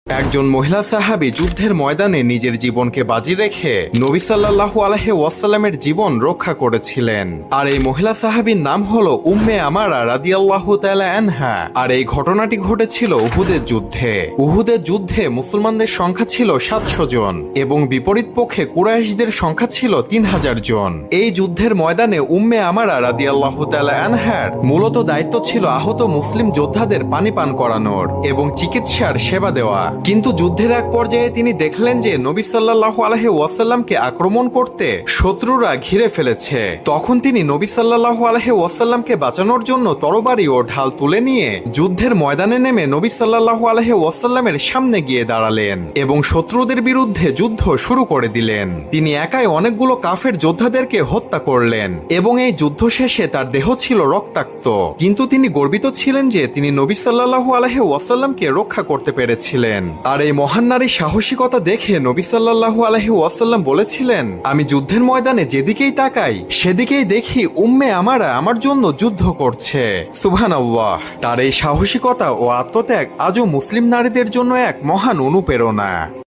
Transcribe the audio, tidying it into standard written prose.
একজন মহিলা সাহাবী যুদ্ধের ময়দানে নিজের জীবনকে বাজি রেখে নবী সাল্লাল্লাহু আলাইহি ওয়াসাল্লামের জীবন রক্ষা করেছিলেন। আর এই মহিলা সাহাবীর নাম হলো উম্মে আমারা রাদিয়াল্লাহু তাআলা আনহা। আর এই ঘটনাটি ঘটেছিল উহুদের যুদ্ধে। উহুদের যুদ্ধে মুসলমানদের সংখ্যা ছিল 700 জন এবং বিপরীত পক্ষে কুরাইশদের সংখ্যা ছিল 3000 জন। এই যুদ্ধের ময়দানে উম্মে আমারা রাদিয়াল্লাহু তাআলা আনহার মূলত দায়িত্ব ছিল আহত মুসলিম যোদ্ধাদের পানি পান করানোর এবং চিকিৎসার সেবা দেওয়া। কিন্তু যুদ্ধের এক পর্যায়ে তিনি দেখলেন যে নবী সাল্লাল্লাহু আলাইহি ওয়াসাল্লামকে আক্রমণ করতে শত্রুরা ঘিরে ফেলেছে। তখন তিনি নবী সাল্লাল্লাহু আলাইহি ওয়াসাল্লামকে বাঁচানোর জন্য তরবারি ও ঢাল তুলে নিয়ে যুদ্ধের ময়দানে নেমে নবী সাল্লাল্লাহু আলাইহি ওয়াসাল্লামের সামনে গিয়ে দাঁড়ালেন এবং শত্রুদের বিরুদ্ধে যুদ্ধ শুরু করে দিলেন। তিনি একাই অনেকগুলো কাফের যোদ্ধাদেরকে হত্যা করলেন এবং এই যুদ্ধ শেষে তার দেহ ছিল রক্তাক্ত, কিন্তু তিনি গর্বিত ছিলেন যে তিনি নবী সাল্লাল্লাহু আলাইহি ওয়াসাল্লামকে রক্ষা করতে পেরেছিলেন। আর এই মহান নারীর সাহসিকতা দেখে নবী সাল্লাল্লাহু আলাইহি ওয়াসাল্লাম বলেছিলেন, আমি যুদ্ধের ময়দানে যেদিকেই তাকাই সেদিকেই দেখি উম্মে আমারা আমার জন্য যুদ্ধ করছে। সুবহানাল্লাহ। তার এই সাহসিকতা ও আত্মত্যাগ আজও মুসলিম নারীদের জন্য এক মহান অনুপ্রেরণা।